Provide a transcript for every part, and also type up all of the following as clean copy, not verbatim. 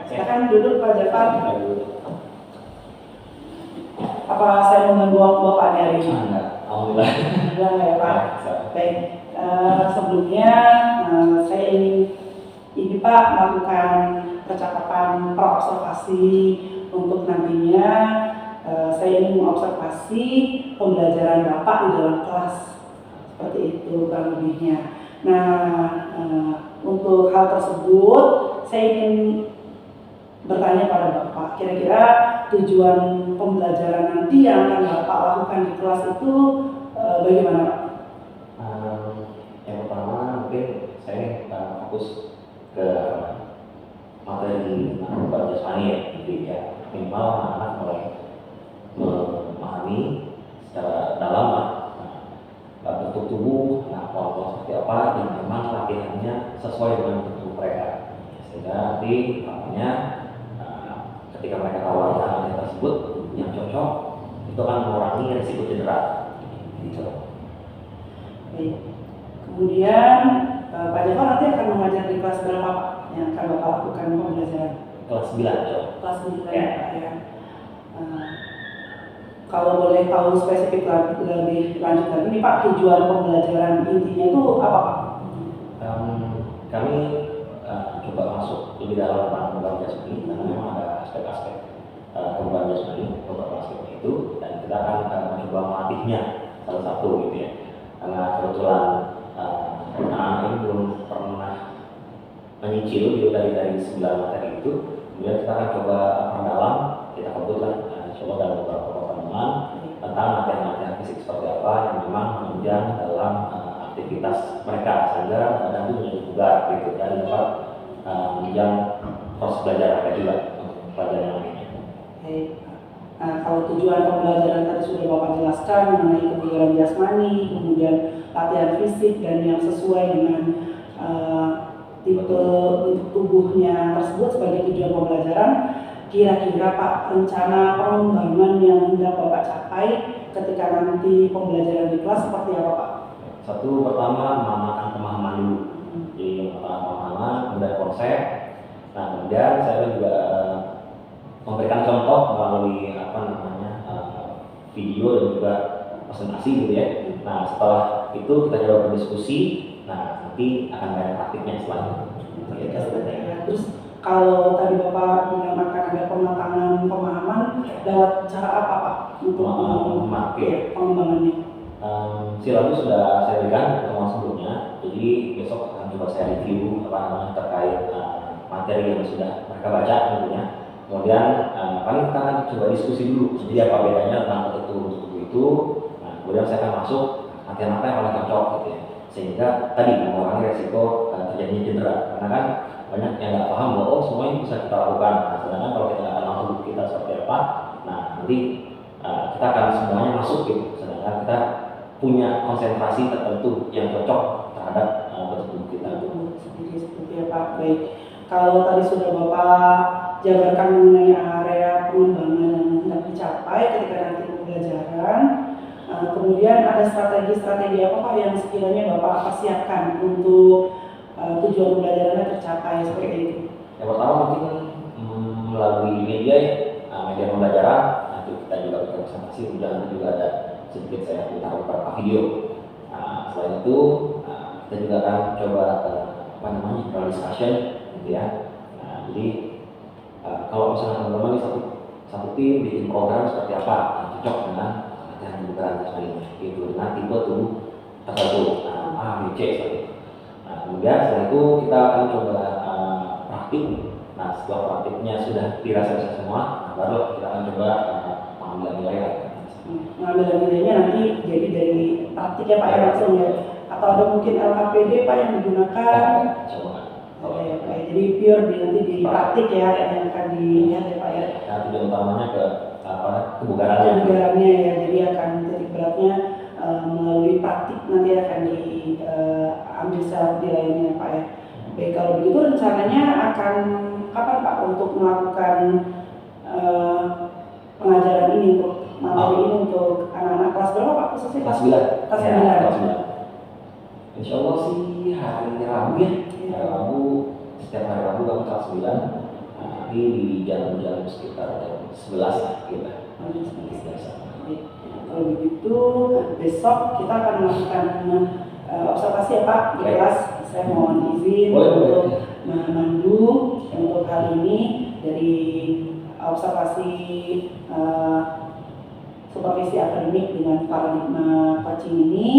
Silakan duduk Pak Jafar. Apa saya mengganggu waktu Bapak hari ini? Alhamdulillah. Enggak ya Pak. Baik. Sebelumnya saya ingin Pak melakukan percakapan observasi untuk nantinya saya ingin mengobservasi pembelajaran Bapak di dalam kelas, seperti itu kurang lebihnya. Nah, untuk hal tersebut saya ingin bertanya pada Bapak, kira-kira tujuan pembelajaran nanti yang akan Bapak lakukan di kelas itu bagaimana Pak? Yang pertama mungkin saya fokus ke materi kehidupan jasmani ya, jadi ya minimal anak-anak mulai memahami secara dalam bentuk tubuh, pola-pola seperti apa yang memang latihannya sesuai dengan bentuk tubuh mereka, sehingga nanti namanya ketika mereka tahu latihan tersebut yang cocok itu akan mengurangi risiko cedera. Gitu. Baik. Kemudian Pak Jafar nanti akan mengajar di kelas berapa Pak yang akan Bapak lakukan pembelajaran? Kelas 9 Cok. Kelas 9 ya Pak ya. Kalau boleh tahu spesifik lebih lanjut lagi nih Pak, tujuan pembelajaran intinya itu apa Pak? Kami coba masuk lebih dalam tentang kehidupan jasmani, karena memang ada aspek-aspek kehidupan jasmani, beberapa aspek itu, dan kita akan mencoba melatihnya salah satu gitu ya. Karena kebetulan anak-anak ini belum pernah menyicil gitu dari 9 materi itu, kemudian kita akan coba perdalam, kita kebetulan coba dalam beberapa pertemuan tentang latihan-latihan fisik seperti apa yang memang menunjang dalam aktivitas mereka, sehingga badan itu menjadi bugar gitu, dan dapat menunjang proses belajar mereka juga untuk pelajaran yang lainnya. Baik. Nah, kalau tujuan pembelajaran tadi sudah Bapak jelaskan mengenai kebugaran jasmani, kemudian latihan fisik dan yang sesuai dengan tipe bentuk tubuhnya tersebut sebagai tujuan pembelajaran, kira-kira Pak rencana pengembangan yang hendak Bapak capai ketika nanti pembelajaran di kelas seperti apa Pak? Satu, pertama menanamkan pemahaman dulu. Jadi pemahaman, kemudian konsep. Nah, kemudian saya juga memberikan contoh melalui video dan juga presentasi gitu ya. Nah, setelah itu kita coba berdiskusi. Nah, nanti akan banyak praktiknya selanjutnya. Terus kalau tadi Bapak menambahkan ada pematangan pemahaman lewat cara apa Pak untuk pengembangannya? Silabus sudah saya berikan pertemuan sebelumnya, jadi besok akan coba saya review terkait materi yang sudah mereka baca tentunya. Kemudian paling kita akan coba diskusi dulu, jadi apa bedanya tentang bentuk tubuh itu. Nah, kemudian saya akan masuk latihan apa yang paling cocok gitu ya, sehingga tadi mengurangi resiko terjadinya cedera. Karena kan banyak yang nggak paham bahwa semua ini bisa kita lakukan. Nah, sedangkan kalau kita nggak tahu tubuh kita seperti apa, nah nanti kita akan semuanya masuk gitu. Sedangkan kita punya konsentrasi tertentu yang cocok terhadap bentuk tubuh kita. Sendiri seperti apa? Baik. Kalau tadi sudah Bapak jabarkan mengenai area pengembangan yang hendak dicapai ketika nanti pembelajaran, kemudian ada strategi-strategi apa Pak yang sekiranya Bapak persiapkan untuk tujuan pembelajarannya tercapai seperti itu? Yang pertama mungkin melalui media ya, media pembelajaran. Nanti kita juga bisa presentasi, kemudian nanti juga ada sedikit saya taruh beberapa video. Selain itu kita juga akan coba general discussion gitu ya. Jadi kalau misalnya teman-teman ini satu tim bikin program seperti apa yang cocok dengan latihan kebugaran jasmani gitu, dengan tipe tubuh tertentu A, B, C seperti itu. Nah, kemudian setelah itu kita akan coba praktik. Nah, setelah praktiknya sudah dirasa bisa semua, baru kita akan coba mengambil nilai lagi. Mengambil nilainya nanti jadi dari praktik ya Pak ya langsung ya, atau ada mungkin LKPD Pak yang digunakan? Jadi pure nanti di praktik ya yang akan dilihat ya Pak ya. Nah, tujuan utamanya ke kebugarannya. Kebugarannya ya, jadi akan titik beratnya melalui praktik nanti akan diambil secara nilainya Pak ya. Baik, kalau begitu rencananya akan kapan Pak untuk melakukan pengajaran ini untuk materi ini untuk anak-anak kelas berapa Pak khususnya? Kelas 9. Kelas 9. Insya Allah sih hari Rabu ya. Hari Rabu, setiap hari Rabu kami kelas 9. Nanti nanti di jam-jam sekitar jam 11 lah kita nanti biasa. Kalau begitu besok kita akan melakukan observasi ya Pak di kelas. Saya mohon izin untuk memandu untuk hari ini dari observasi supervisi akademik dengan paradigma coaching ini.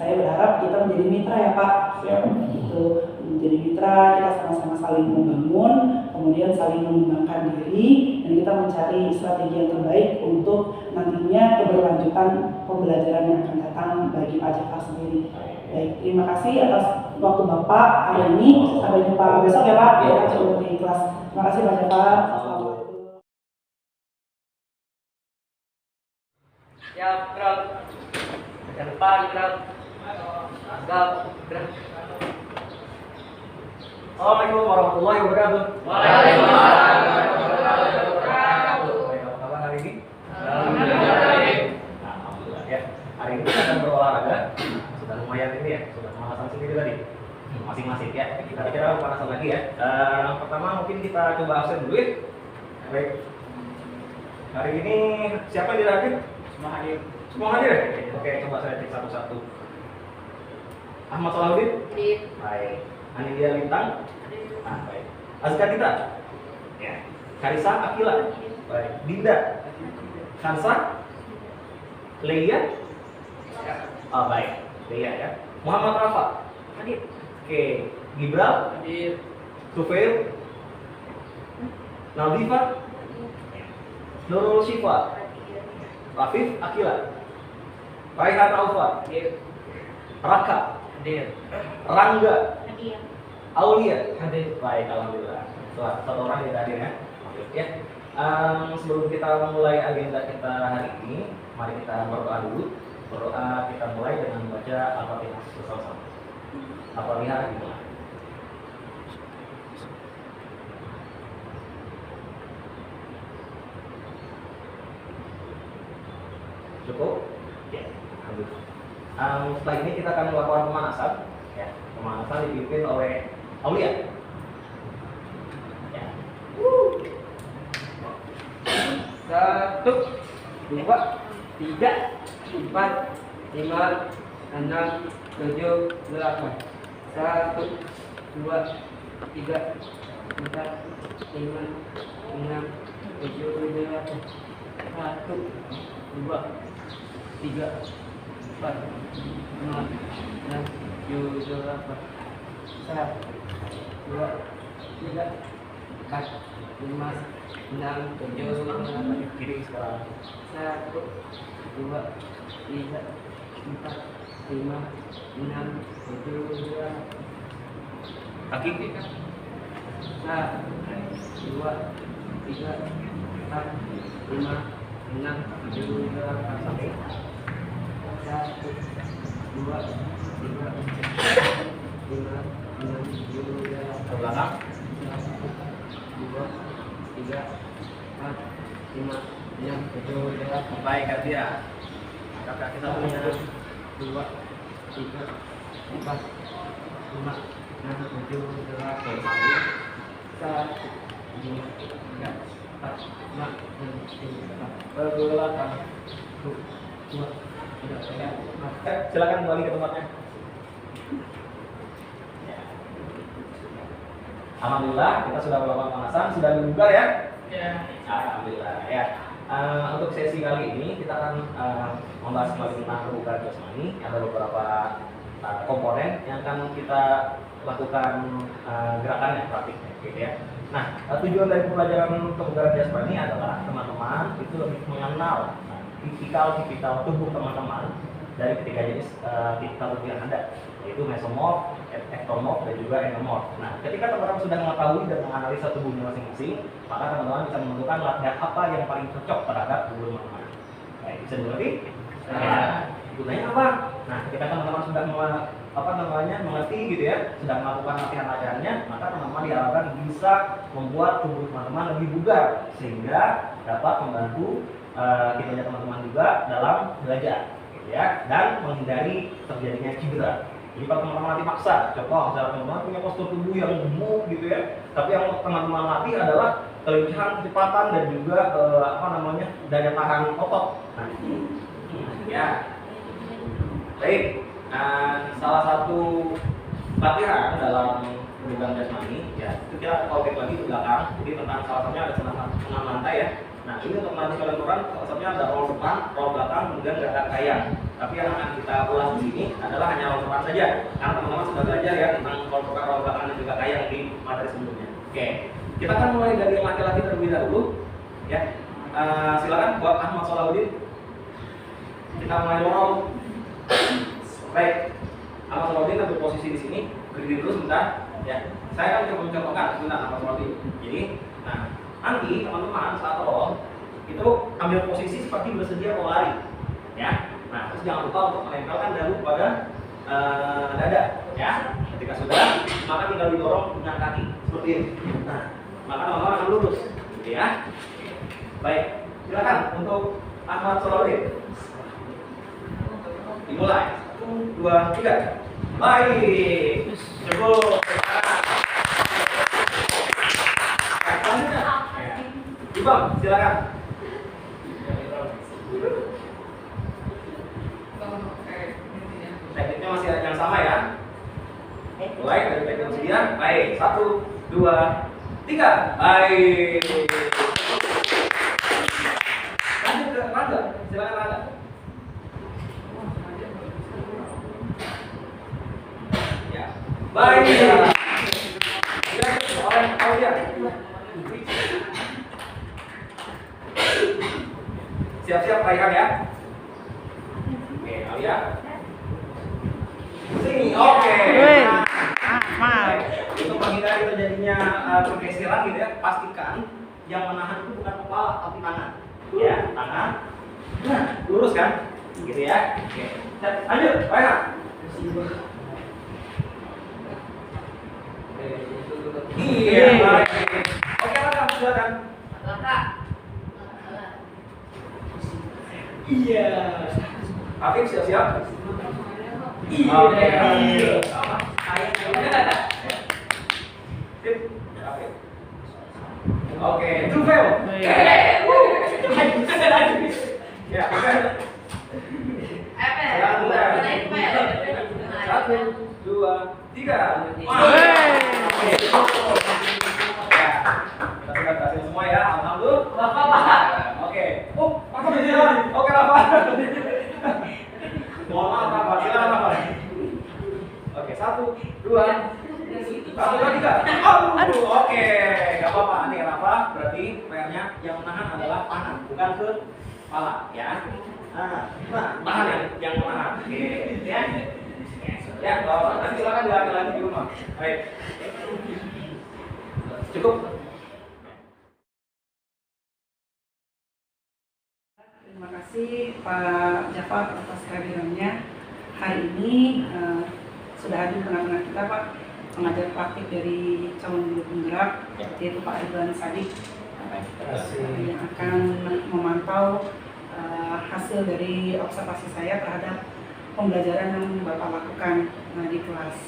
Saya berharap kita menjadi mitra ya Pak. Itu menjadi mitra, kita sama-sama saling membangun, kemudian saling mengembangkan diri, dan kita mencari strategi yang terbaik untuk nantinya keberlanjutan pembelajaran yang akan datang bagi Pak Jafar sendiri. Baik, terima kasih atas waktu Bapak hari ini. Sampai jumpa besok ya Pak. Kita coba di kelas. Terima kasih Pak Jafar. Ya, gerak. Ke depan, gerak. Agak, gerak. Assalamualaikum warahmatullahi wabarakatuh. Waalaikumsalam warahmatullahi wabarakatuh. Apa kabar hari ini? Alhamdulillah. Alhamdulillah ya. Hari ini kita akan berolahraga. Sudah lumayan ini ya, sudah pemanasan sendiri tadi. Masing-masing ya. Kita pemanasan lagi ya. Pertama mungkin kita coba absen dulu ya. Baik. Hari ini siapa yang tidak hadir? Semua hadir. Semua hadir ya? Oke, coba saya cek satu-satu. Ahmad Salahuddin? Hadir. Baik. Anidia Lintang? Baik. Azkar Dita? Ya. Karisa Akila? Baik. Dinda? Kansa? Leia? Oh, baik. Leia ya. Muhammad Rafa? Hadir. Oke. Gibral? Hadir. Tufail? Naldifa? Nurul Syifa? Rafif Akila? Raihan Aufa? Hadir. Raka? Hadir. Rangga? Aulia? Hadir. Baik, alhamdulillah. Satu orang tidak hadir ya. Ya. Sebelum kita mulai agenda kita hari ini, mari kita berdoa dulu. Berdoa kita mulai dengan membaca Al-Fatihah bersama-sama. Al-Fatihah dimulai. Cukup? Ya, alhamdulillah. Setelah ini kita akan melakukan pemanasan. Ya, pemanasan dipimpin oleh Aulia. Ya. 1, 2, 3, 4, 5, 6, 7, 8. 1, 2, 3, 4, 5, 6, 7, 8. 1, 2, 3, 4, 5, 6, 7, 8. 1, 2, 3, 4, 5, 6, 7, 8. Kiri sekarang. 1, 2, 3, 4, 5, 6, 7, 8. Kaki. 1, 2, 3, 4, 5, 6, 7, 8. Sampai. 1, 2, 3, 5, 6, 7, 8. Ke belakang. 2, 3, 4, 5, 6, 7, 8. Baik, Katia. Angkat kaki satunya. 2, 3, 4, 5, 6, 7, 8. 1, 2, 3, 4, 5, 6, 7, 8. Belakang. 2, 3, 4. Silakan kembali ke tempatnya. Alhamdulillah kita sudah melakukan pemanasan, sudah dibuka ya? Ya. Alhamdulillah ya. Untuk sesi kali ini kita akan membahas kembali tentang kebugaran jasmani. Ada beberapa komponen yang akan kita lakukan gerakannya, praktiknya, gitu ya. Nah, tujuan dari pembelajaran kebugaran jasmani adalah teman-teman itu lebih mengenal tipikal tubuh teman-teman dari ketiga jenis tipikal tubuh yang ada, yaitu mesomorf, ektomorf, dan juga endomorf. Nah, ketika teman-teman sudah mengetahui dan menganalisa tubuhnya masing-masing, maka teman-teman bisa menentukan latihan apa yang paling cocok terhadap tubuh teman-teman. Baik, bisa dimengerti? Nah, gunanya apa? Nah, ketika teman-teman sudah mengerti gitu ya, sudah melakukan latihan-latihannya, maka teman-teman diharapkan bisa membuat tubuh teman-teman lebih bugar sehingga dapat membantu kinerja teman-teman juga dalam belajar, gitu ya, dan menghindari terjadinya cedera. Jadi kalau teman-teman latih paksa, contoh misalnya teman-teman punya postur tubuh yang gemuk gitu ya, tapi yang teman-teman latih adalah kelebihan kecepatan dan juga daya tahan otot. Nah, ya. Baik. Salah satu latihan dalam pendidikan jasmani ya itu kita callback lagi ke belakang. Jadi tentang salah satunya ada senam lantai ya. Nah ini untuk melatih kelenturan salah satunya ada roll depan, roll belakang, kemudian gerakan kayang. Tapi yang akan kita ulas di sini adalah hanya roll depan saja. Karena teman-teman sudah belajar ya tentang roll depan, roll belakang dan juga kayang di materi sebelumnya. Oke, kita akan mulai dari yang laki-laki terlebih dahulu. Ya, silakan buat Ahmad Solahuddin. Kita mulai roll. Baik, Ahmad Solahuddin ambil posisi di sini. Berdiri dulu sebentar. Ya, saya akan coba mencontohkan sebentar Ahmad Solahuddin. Jadi, nah nanti teman-teman saat roll itu ambil posisi seperti bersedia mau lari. Ya, nah terus jangan lupa untuk menempelkan dagu pada dada. Ya, ketika sudah, maka tinggal didorong dengan kaki seperti ini. Nah, maka teman-teman akan lurus, gitu ya. Baik, silakan untuk Ahmad Solahuddin. Dimulai. 1, 2, 3. Baik. Cukup. Selanjutnya. Ibam, silakan. Tekniknya masih yang sama ya. Mulai dari teknik sekian. Baik. 1, 2, 3. Baik. Lanjut ke Rangga. Silakan Rangga. Ya. Baik. Orang Aulia. Siap-siap Raihan ya. Oke, Aulia. Sini. Oke. Baik. Untuk menghindari terjadinya pergeseran gitu ya, pastikan yang menahan itu bukan kepala tapi tangan. Ya, tangan. Nah, lurus kan? Gitu ya. Oke. Lanjut, Raihan. Iya, baik. Oke, Raka, silakan. Iya. Afif siap-siap. Iya. Iya. Sama. Sip. Afif. Oke, Tuvel. Ya, Satu, 2, 3. Kita sudah berhasil semua ya, alhamdulillah. Oke. Aku di sini. Oke, Rafa. Mohon maaf, Rafa. Silakan, Rafa. Oke, 1, 2, 3. Aduh, oke. Gak apa-apa. Nih, Rafa. Berarti PR-nya yang menahan adalah tangan, bukan ke kepala, ya. Nah, tahan yang menahan. Oke, ya. Ya, bapak. Nanti silakan dilatih lagi di rumah. Baik. Cukup. Terima kasih Pak Jafar atas kehadirannya. Hari ini sudah hadir tengah-tengah kita Pak, pengajar praktik dari calon guru penggerak, yaitu Pak Ridwan Sadik, yang akan memantau hasil dari observasi saya terhadap pembelajaran yang Bapak lakukan di kelas.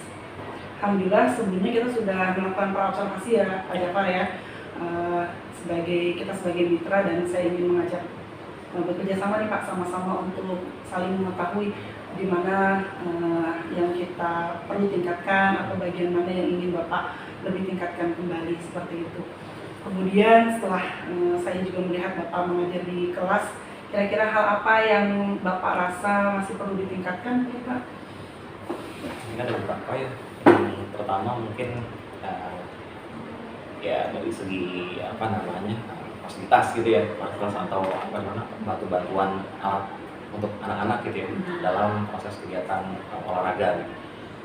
Alhamdulillah sebelumnya kita sudah melakukan praobservasi ya Pak Jafar ya, kita sebagai mitra, dan saya ingin mengajak bekerja sama nih Pak, sama-sama untuk saling mengetahui di mana yang kita perlu tingkatkan atau bagian mana yang ingin Bapak lebih tingkatkan kembali, seperti itu. Kemudian setelah saya juga melihat Bapak mengajar di kelas, kira-kira hal apa yang Bapak rasa masih perlu ditingkatkan, Pak? Ini ada beberapa ya. Yang pertama mungkin ya dari segi fasilitas gitu ya, fasilitas atau bantu-bantuan alat untuk anak-anak gitu ya dalam proses kegiatan olahraga.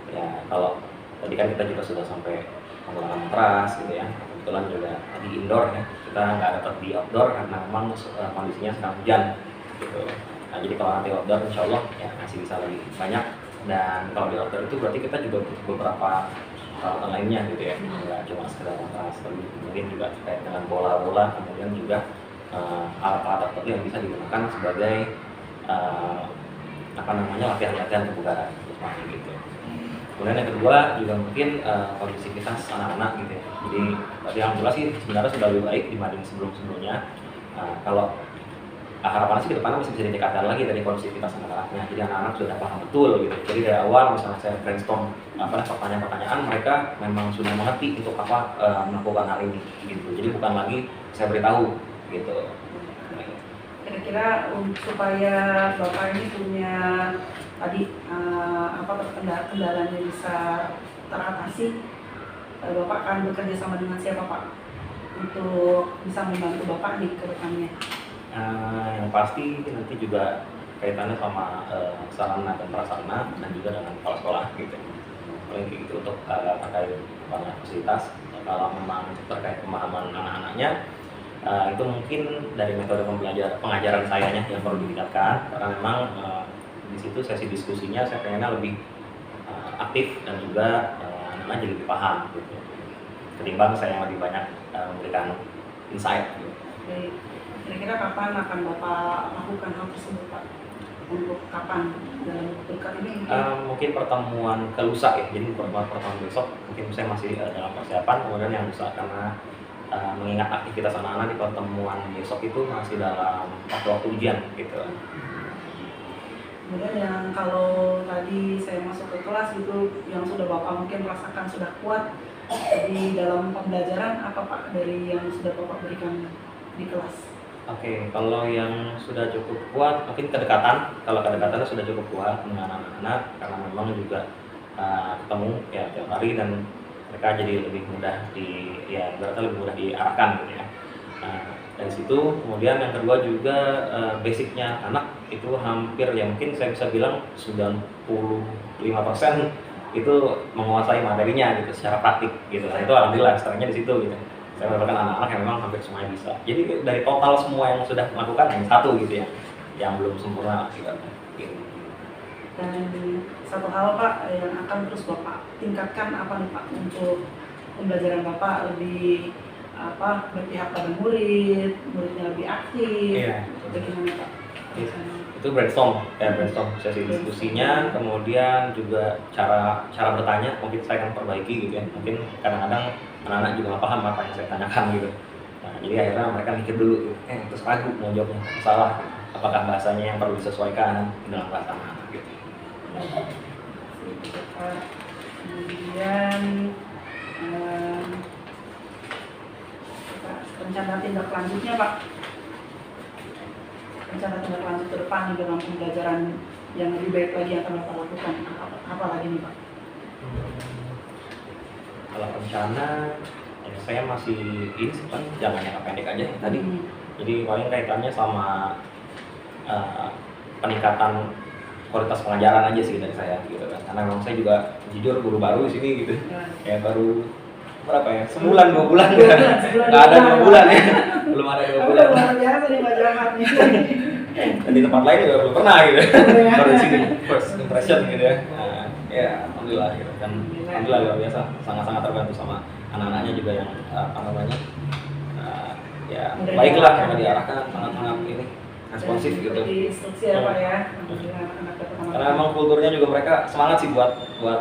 Ya kalau tadi kan kita juga sudah sampai menggunakan matras gitu ya. Kebetulan juga di indoor ya, kita nggak dapat di outdoor karena memang kondisinya sedang hujan gitu. Nah jadi kalau nanti outdoor insya Allah ya masih bisa lebih banyak, dan kalau di outdoor itu berarti kita juga butuh beberapa peralatan lainnya gitu ya, nggak cuma sekedar matras, tapi kemudian juga terkait dengan bola-bola, kemudian juga alat-alat tertentu yang bisa digunakan sebagai latihan-latihan kebugaran seperti gitu. Kemudian yang kedua juga mungkin kondisivitas anak-anak gitu ya. Jadi tadi alhamdulillah sih sebenarnya sudah lebih baik dibanding sebelum-sebelumnya. Kalau harapannya sih ke depannya masih bisa ditingkatkan lagi dari kondisivitas anak-anaknya. Jadi anak-anak sudah paham betul gitu. Jadi dari awal misalnya saya brainstorm pertanyaan-pertanyaan, mereka memang sudah mengerti untuk apa melakukan hal ini gitu. Jadi bukan lagi saya beritahu gitu. Kira-kira supaya Bapak ini punya tadi kendalanya bisa teratasi, Bapak akan bekerja sama dengan siapa Pak untuk bisa membantu Bapak di kedepannya? Yang pasti nanti juga kaitannya sama sarana dan prasarana dan juga dengan kepala sekolah gitu. Paling kayak gitu untuk terkait banyak fasilitas. Kalau memang terkait pemahaman anak-anaknya, itu mungkin dari metode pengajaran sayanya yang perlu ditingkatkan, karena memang di situ sesi diskusinya saya pengennya lebih aktif dan juga anak-anak jadi lebih paham gitu. Ketimbang saya yang lebih banyak memberikan insight gitu. Baik. Kira-kira kapan akan Bapak lakukan hal tersebut Pak? Untuk kapan dalam dekat ini? Mungkin pertemuan ke lusa ya, jadi pertemuan besok mungkin saya masih dalam persiapan, kemudian yang lusa karena mengingat aktivitas anak-anak di pertemuan besok itu masih dalam waktu ujian gitu. Kemudian yang kalau tadi saya masuk ke kelas gitu, yang sudah Bapak mungkin merasakan sudah kuat di dalam pembelajaran, apa Pak dari yang sudah Bapak berikan di kelas? Oke, kalau yang sudah cukup kuat, mungkin kedekatan. Kalau kedekatannya sudah cukup kuat dengan anak-anak, karena memang juga ketemu ya tiap hari dan mereka jadi lebih mudah berarti lebih mudah diarahkan gitu ya. Dari situ, kemudian yang kedua juga basicnya anak itu hampir ya mungkin saya bisa bilang 95% itu menguasai materinya gitu secara praktik gitu. Nah, itu alhamdulillah setelahnya di situ gitu. Saya mendapatkan anak-anak yang memang hampir semuanya bisa. Jadi dari total semua yang sudah melakukan hanya satu gitu ya, yang belum sempurna gitu. Dan satu hal Pak yang akan terus Bapak tingkatkan apa nih Pak untuk pembelajaran Bapak lebih berpihak pada muridnya lebih aktif, bagaimana Pak? Itu brainstorm sesi diskusinya, kemudian juga cara bertanya mungkin saya akan perbaiki gitu ya. Mungkin kadang-kadang anak-anak juga nggak paham apa yang saya tanyakan gitu. Nah, jadi akhirnya mereka mikir dulu, terus ragu mau jawabnya salah, apakah bahasanya yang perlu disesuaikan dalam bahasa anak gitu. Kemudian rencana tindak lanjutnya Pak, rencana tindak lanjut ke depan nih dalam pembelajaran yang lebih baik lagi yang akan Bapak lakukan apa lagi nih Pak? Kalau rencana saya masih ini sih kan jangan yang pendek aja tadi. Jadi paling kaitannya sama peningkatan kualitas pengajaran aja sih dari saya gitu kan. Karena memang saya juga jujur guru baru di sini gitu. Kayak baru berapa ya? Sebulan 2 bulan kan. Enggak ada 2 bulan ya. Belum ada 2 bulan. Luar biasa nih Pak Jamatnya. Dan di tempat lain juga belum pernah gitu. Baru di sini first impression gitu ya. Nah, ya alhamdulillah gitu kan. Alhamdulillah luar biasa. Sangat-sangat terbantu sama anak-anaknya juga yang ya baiklah karena diarahkan sangat-sangat ini responsif gitu. Instruksi ya Pak ya. Karena memang kulturnya juga mereka semangat sih buat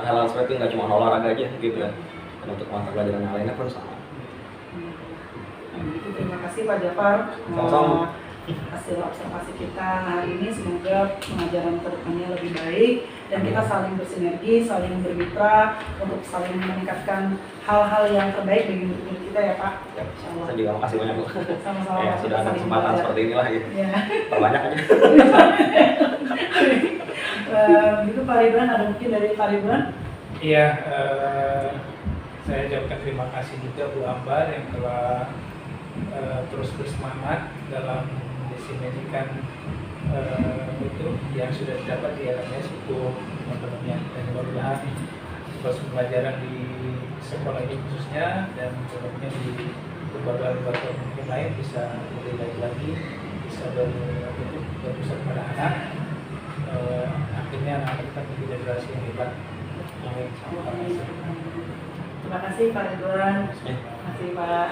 hal-hal seperti itu, nggak cuma olahraga aja gitu ya. Dan untuk mata pelajaran yang lainnya pun sama. Terima kasih Pak Jafar. Sama-sama. Hasil observasi kita hari ini semoga pengajaran kedepannya lebih baik dan kita saling bersinergi, saling bermitra untuk saling meningkatkan hal-hal yang terbaik bagi murid kita ya Pak. Insyaallah. Saya juga makasih banyak Bu. Sama-sama. Ya, sudah ada kesempatan seperti inilah gitu. Ya. Perbanyak aja. Gitu Pak Ridwan, ada mungkin dari Pak Ridwan? Iya, saya ucapkan terima kasih juga Bu Ambar yang telah terus bersemangat dalam mendiseminasikan itu yang sudah didapat di LMS itu teman-temannya, dan mudah-mudahan proses pembelajaran di sekolah ini khususnya dan tentunya di lembaga-lembaga mungkin lain bisa lebih baik lagi, bisa berpusat pada anak, akhirnya anak-anak kita menjadi generasi yang hebat. Terima kasih Pak Ridwan. Terima kasih Pak.